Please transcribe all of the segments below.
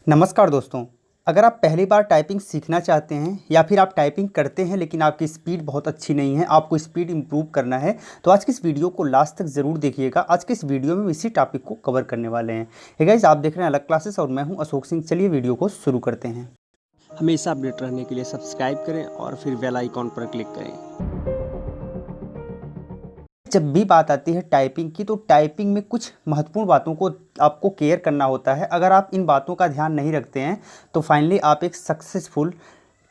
नमस्कार दोस्तों। अगर आप पहली बार टाइपिंग सीखना चाहते हैं या फिर आप टाइपिंग करते हैं लेकिन आपकी स्पीड बहुत अच्छी नहीं है, आपको स्पीड इंप्रूव करना है, तो आज की इस वीडियो को लास्ट तक ज़रूर देखिएगा। आज के इस वीडियो में हम इसी टॉपिक को कवर करने वाले हैं। हे गाइस, आप देख रहे हैं अलग क्लासेस और मैं हूं अशोक सिंह। चलिए वीडियो को शुरू करते हैं। हमेशा अपडेट रहने के लिए सब्सक्राइब करें और फिर बेल आइकॉन पर क्लिक करें। जब भी बात आती है टाइपिंग की, तो टाइपिंग में कुछ महत्वपूर्ण बातों को आपको केयर करना होता है। अगर आप इन बातों का ध्यान नहीं रखते हैं तो फाइनली आप एक सक्सेसफुल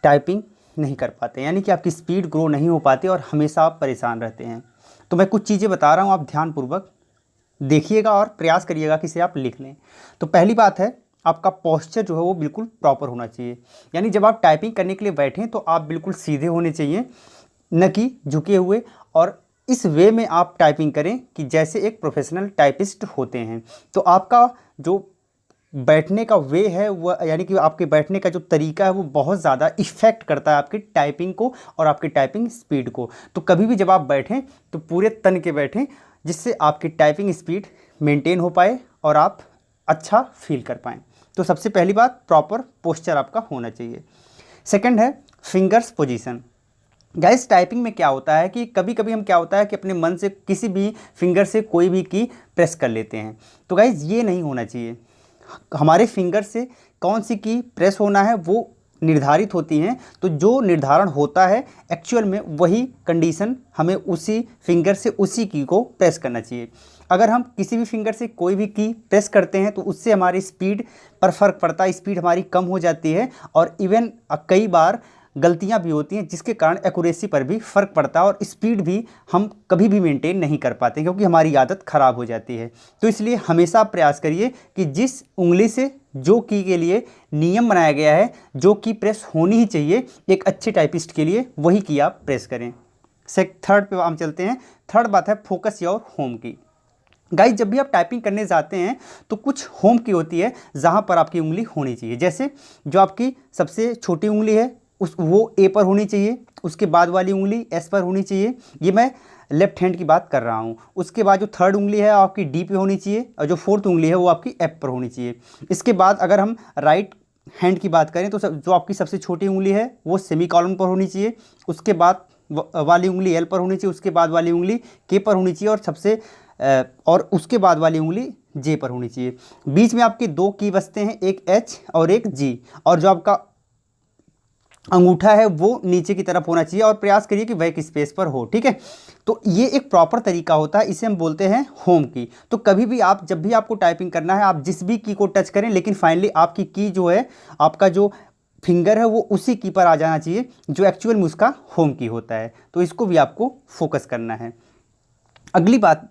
टाइपिंग नहीं कर पाते, यानी कि आपकी स्पीड ग्रो नहीं हो पाती और हमेशा आप परेशान रहते हैं। तो मैं कुछ चीज़ें बता रहा हूँ, आप ध्यानपूर्वक देखिएगा और प्रयास करिएगा कि इसे आप लिख लें। तो पहली बात है, आपका पोस्चर जो है वो बिल्कुल प्रॉपर होना चाहिए। यानी जब आप टाइपिंग करने के लिए बैठें तो आप बिल्कुल सीधे होने चाहिए, न कि झुके हुए, और इस वे में आप टाइपिंग करें कि जैसे एक प्रोफेशनल टाइपिस्ट होते हैं। तो आपका जो बैठने का वे है वह, यानी कि आपके बैठने का जो तरीका है वो बहुत ज़्यादा इफ़ेक्ट करता है आपकी टाइपिंग को और आपकी टाइपिंग स्पीड को। तो कभी भी जब आप बैठें तो पूरे तन के बैठें, जिससे आपकी टाइपिंग स्पीड मेंटेन हो पाए और आप अच्छा फील कर पाएँ। तो सबसे पहली बात, प्रॉपर पोस्चर आपका होना चाहिए। सेकंड है फिंगर्स पोजीशन। गाइस, टाइपिंग में क्या होता है कि कभी कभी हम क्या होता है कि अपने मन से किसी भी फिंगर से कोई भी की प्रेस कर लेते हैं। तो गाइस, ये नहीं होना चाहिए। हमारे फिंगर से कौन सी की प्रेस होना है वो निर्धारित होती हैं। तो जो निर्धारण होता है एक्चुअल में वही कंडीशन, हमें उसी फिंगर से उसी की को प्रेस करना चाहिए। अगर हम किसी भी फिंगर से कोई भी की प्रेस करते हैं तो उससे हमारी स्पीड पर फर्क पड़ता है, स्पीड हमारी कम हो जाती है और इवन कई बार गलतियां भी होती हैं, जिसके कारण एक्यूरेसी पर भी फ़र्क पड़ता है और स्पीड भी हम कभी भी मेंटेन नहीं कर पाते क्योंकि हमारी आदत ख़राब हो जाती है। तो इसलिए हमेशा आप प्रयास करिए कि जिस उंगली से जो की के लिए नियम बनाया गया है, जो की प्रेस होनी ही चाहिए एक अच्छे टाइपिस्ट के लिए, वही की आप प्रेस करें। थर्ड पे हम चलते हैं। थर्ड बात है फोकस योर होम की। गाइस, जब भी आप टाइपिंग करने जाते हैं तो कुछ होम की होती है जहाँ पर आपकी उंगली होनी चाहिए। जैसे जो आपकी सबसे छोटी उंगली है वो ए पर होनी चाहिए, उसके बाद वाली उंगली एस पर होनी चाहिए। ये मैं लेफ्ट हैंड की बात कर रहा हूँ। उसके बाद जो थर्ड उंगली है आपकी डी पे होनी चाहिए और जो फोर्थ उंगली है वो आपकी एफ पर होनी चाहिए। इसके बाद अगर हम राइट हैंड की बात करें तो जो आपकी सबसे छोटी उंगली है वो सेमी कॉलन पर होनी चाहिए। उसके बाद वाली उंगली एल पर होनी चाहिए, उसके बाद वाली उंगली के पर होनी चाहिए और उसके बाद वाली उंगली जे पर होनी चाहिए। बीच में आपके दो की बसते हैं, एक एच और एक जी, और जो आपका अंगूठा है वो नीचे की तरफ होना चाहिए और प्रयास करिए कि बैक स्पेस पर हो। ठीक है, तो ये एक प्रॉपर तरीका होता है, इसे हम बोलते हैं होम की। तो कभी भी आप, जब भी आपको टाइपिंग करना है, आप जिस भी की को टच करें, लेकिन फाइनली आपकी की जो है, आपका जो फिंगर है वो उसी की पर आ जाना चाहिए जो एक्चुअल में उसका होम की होता है। तो इसको भी आपको फोकस करना है। अगली बात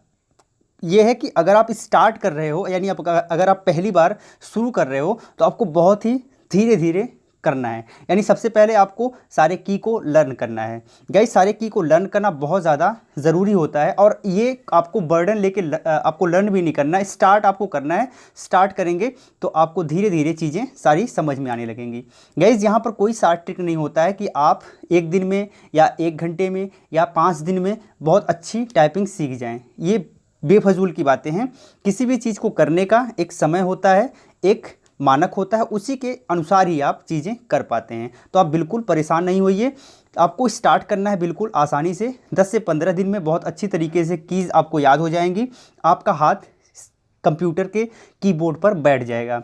यह है कि अगर आप स्टार्ट कर रहे हो, यानी अगर आप पहली बार शुरू कर रहे हो, तो आपको बहुत ही धीरे धीरे करना है। यानी सबसे पहले आपको सारे की को लर्न करना है। गाइस, सारे की को लर्न करना बहुत ज़्यादा ज़रूरी होता है और ये आपको बर्डन लेके आपको लर्न भी नहीं करना है, स्टार्ट आपको करना है। स्टार्ट करेंगे तो आपको धीरे धीरे चीज़ें सारी समझ में आने लगेंगी। गाइस, यहाँ पर कोई शार्ट ट्रिक नहीं होता है कि आप एक दिन में या एक घंटे में या 5 दिन में बहुत अच्छी टाइपिंग सीख जाएँ। ये बेफजूल की बातें हैं। किसी भी चीज़ को करने का एक समय होता है, एक मानक होता है, उसी के अनुसार ही आप चीज़ें कर पाते हैं। तो आप बिल्कुल परेशान नहीं होइए, आपको स्टार्ट करना है बिल्कुल आसानी से। 10 से 15 दिन में बहुत अच्छी तरीके से कीज़ आपको याद हो जाएंगी, आपका हाथ कंप्यूटर के कीबोर्ड पर बैठ जाएगा,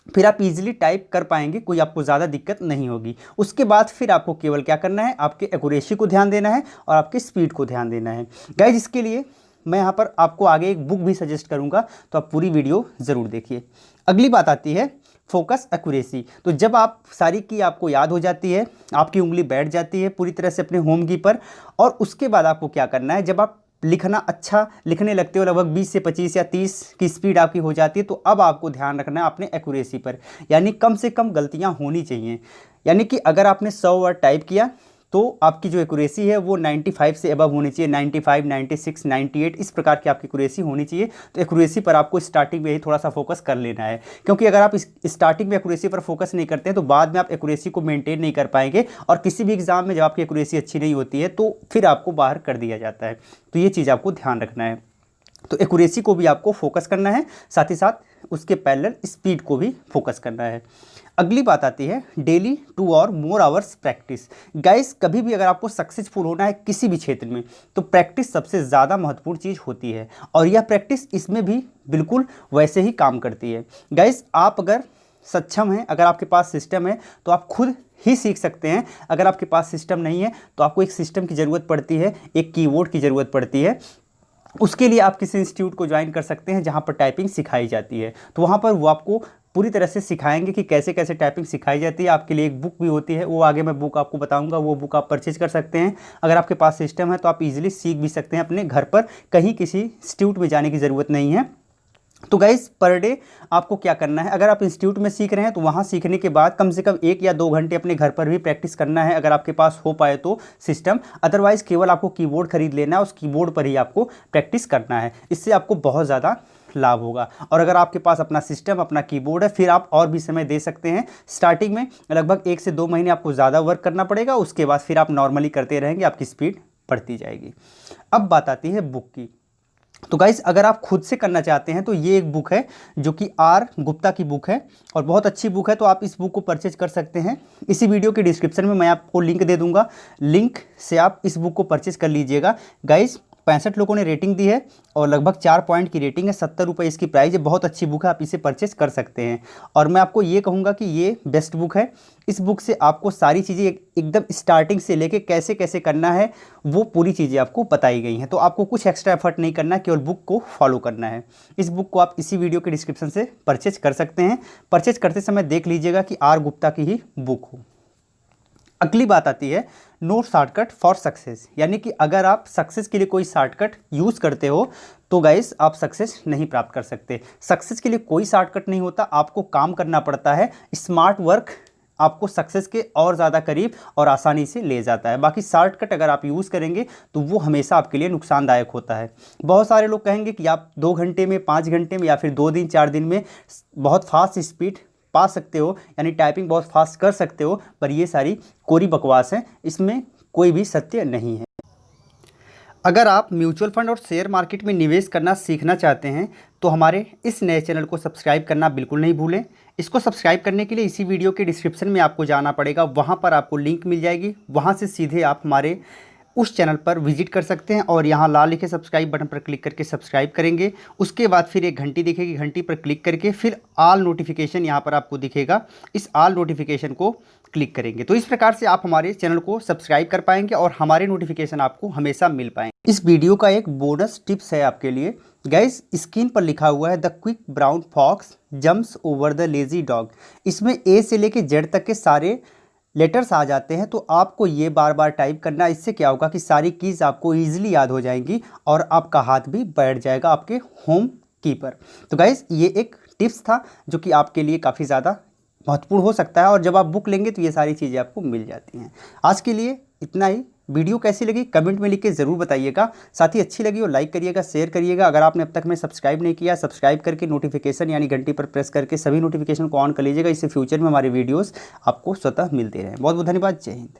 फिर आप इजीली टाइप कर पाएंगे, कोई आपको ज़्यादा दिक्कत नहीं होगी। उसके बाद फिर आपको केवल क्या करना है, आपके एक्यूरेसी को ध्यान देना है और आपकी स्पीड को ध्यान देना है। गाइस, इसके लिए मैं यहाँ पर आपको आगे एक बुक भी सजेस्ट करूँगा, तो आप पूरी वीडियो ज़रूर देखिए। अगली बात आती है फोकस एक्यूरेसी। तो जब आप सारी की आपको याद हो जाती है, आपकी उंगली बैठ जाती है पूरी तरह से अपने होम की पर, और उसके बाद आपको क्या करना है, जब आप लिखना अच्छा लिखने लगते हो, लगभग 20 से 25 या 30 की स्पीड आपकी हो जाती है, तो अब आपको ध्यान रखना है अपने एक्यूरेसी पर। यानी कम से कम गलतियां होनी चाहिए। यानी कि अगर आपने 100 वर्ड टाइप किया तो आपकी जो एक्यूरेसी है वो 95 से अबव होनी चाहिए, 95, 96, 98, इस प्रकार की आपकी एक्यूरेसी होनी चाहिए। तो एक्यूरेसी पर आपको स्टार्टिंग में ही थोड़ा सा फोकस कर लेना है, क्योंकि अगर आप स्टार्टिंग में एक्यूरेसी पर फोकस नहीं करते हैं तो बाद में आप एक्यूरेसी को मेंटेन नहीं कर पाएंगे, और किसी भी एग्जाम में जब आपकी एक्यूरेसी अच्छी नहीं होती है तो फिर आपको बाहर कर दिया जाता है। तो ये चीज़ आपको ध्यान रखना है। तो एक्यूरेसी को भी आपको फोकस करना है, साथ ही साथ उसके पैरेलल स्पीड को भी फोकस करना है। अगली बात आती है डेली 2 और मोर आवर्स प्रैक्टिस। गाइस, कभी भी अगर आपको सक्सेसफुल होना है किसी भी क्षेत्र में तो प्रैक्टिस सबसे ज़्यादा महत्वपूर्ण चीज़ होती है, और यह प्रैक्टिस इसमें भी बिल्कुल वैसे ही काम करती है। गाइस, आप अगर सक्षम हैं, अगर आपके पास सिस्टम है तो आप खुद ही सीख सकते हैं। अगर आपके पास सिस्टम नहीं है तो आपको एक सिस्टम की ज़रूरत पड़ती है, एक कीबोर्ड की ज़रूरत पड़ती है। उसके लिए आप किसी इंस्टीट्यूट को ज्वाइन कर सकते हैं जहाँ पर टाइपिंग सिखाई जाती है। तो वहाँ पर वो आपको पूरी तरह से सिखाएंगे कि कैसे कैसे टाइपिंग सिखाई जाती है। आपके लिए एक बुक भी होती है, वो आगे मैं बुक आपको बताऊंगा, वो बुक आप परचेज कर सकते हैं। अगर आपके पास सिस्टम है तो आप इजीली सीख भी सकते हैं अपने घर पर, कहीं किसी इंस्टीट्यूट में जाने की ज़रूरत नहीं है। तो गाइस, पर डे आपको क्या करना है, अगर आप इंस्टीट्यूट में सीख रहे हैं तो वहाँ सीखने के बाद कम से कम 1 या 2 घंटे अपने घर पर भी प्रैक्टिस करना है, अगर आपके पास हो पाए तो सिस्टम। अदरवाइज़ केवल आपको कीबोर्ड खरीद लेना है, उस कीबोर्ड पर ही आपको प्रैक्टिस करना है। इससे आपको बहुत ज़्यादा लाभ होगा। और अगर आपके पास अपना सिस्टम, अपना कीबोर्ड है, फिर आप और भी समय दे सकते हैं। स्टार्टिंग में लगभग 1 से 2 महीने आपको ज़्यादा वर्क करना पड़ेगा, उसके बाद फिर आप नॉर्मली करते रहेंगे, आपकी स्पीड बढ़ती जाएगी। अब बात आती है बुक की। तो गाइस, अगर आप खुद से करना चाहते हैं तो ये एक बुक है जो कि आर गुप्ता की बुक है और बहुत अच्छी बुक है, तो आप इस बुक को परचेज कर सकते हैं। इसी वीडियो के डिस्क्रिप्शन में मैं आपको लिंक दे दूंगा, लिंक से आप इस बुक को परचेज कर लीजिएगा। गाइस, 65 लोगों ने रेटिंग दी है और लगभग 4 पॉइंट की रेटिंग है, 70 रुपये इसकी प्राइस है। बहुत अच्छी बुक है, आप इसे परचेस कर सकते हैं। और मैं आपको ये कहूँगा कि ये बेस्ट बुक है। इस बुक से आपको सारी चीज़ें एकदम स्टार्टिंग से लेके कैसे कैसे करना है वो पूरी चीज़ें आपको बताई गई हैं। तो आपको कुछ एक्स्ट्रा एफर्ट नहीं करना है, केवल बुक को फॉलो करना है। इस बुक को आप इसी वीडियो के डिस्क्रिप्शन से परचेज कर सकते हैं। परचेज करते समय देख लीजिएगा कि आर गुप्ता की ही बुक हो। अगली बात आती है नो शॉर्टकट फॉर सक्सेस, यानी कि अगर आप सक्सेस के लिए कोई शॉर्टकट यूज़ करते हो तो गाइस आप सक्सेस नहीं प्राप्त कर सकते। सक्सेस के लिए कोई शॉर्टकट नहीं होता, आपको काम करना पड़ता है। स्मार्ट वर्क आपको सक्सेस के और ज़्यादा करीब और आसानी से ले जाता है। बाकी शॉर्टकट अगर आप यूज़ करेंगे तो वो हमेशा आपके लिए नुकसानदायक होता है। बहुत सारे लोग कहेंगे कि आप 2 घंटे में, 5 घंटे में या फिर 2 दिन 4 दिन में बहुत फास्ट स्पीड पा सकते हो, यानी टाइपिंग बहुत फास्ट कर सकते हो, पर ये सारी कोरी बकवास है, इसमें कोई भी सत्य नहीं है। अगर आप म्यूचुअल फंड और शेयर मार्केट में निवेश करना सीखना चाहते हैं तो हमारे इस नए चैनल को सब्सक्राइब करना बिल्कुल नहीं भूलें। इसको सब्सक्राइब करने के लिए इसी वीडियो के डिस्क्रिप्शन में आपको जाना पड़ेगा, वहाँ पर आपको लिंक मिल जाएगी, वहाँ से सीधे आप हमारे उस चैनल पर विजिट कर सकते हैं और यहाँ लाल लिखे सब्सक्राइब बटन पर क्लिक करके सब्सक्राइब करेंगे। उसके बाद फिर एक घंटी दिखेगी, घंटी पर क्लिक करके फिर ऑल नोटिफिकेशन यहाँ पर आपको दिखेगा, इस ऑल नोटिफिकेशन को क्लिक करेंगे। तो इस प्रकार से आप हमारे चैनल को सब्सक्राइब कर पाएंगे और हमारे नोटिफिकेशन आपको हमेशा मिल पाएंगे। इस वीडियो का एक बोनस टिप्स है आपके लिए। गाइस, स्क्रीन पर लिखा हुआ है the quick brown fox jumps over the lazy dog. इसमें ए से लेके जेड तक के सारे लेटर्स आ जाते हैं, तो आपको ये बार बार टाइप करना। इससे क्या होगा कि सारी कीज़ आपको ईजिली याद हो जाएंगी और आपका हाथ भी बैठ जाएगा आपके होम की पर। तो गाइस, ये एक टिप्स था जो कि आपके लिए काफ़ी ज़्यादा महत्वपूर्ण हो सकता है और जब आप बुक लेंगे तो ये सारी चीज़ें आपको मिल जाती हैं। आज के लिए इतना ही। वीडियो कैसी लगी कमेंट में लिख के ज़रूर बताइएगा। साथ ही अच्छी लगी हो लाइक करिएगा, शेयर करिएगा। अगर आपने अब तक में सब्सक्राइब नहीं किया, सब्सक्राइब करके नोटिफिकेशन यानी घंटी पर प्रेस करके सभी नोटिफिकेशन को ऑन कर लीजिएगा। इससे फ्यूचर में हमारे वीडियोस आपको स्वतः मिलते रहें। बहुत बहुत धन्यवाद। जय हिंद।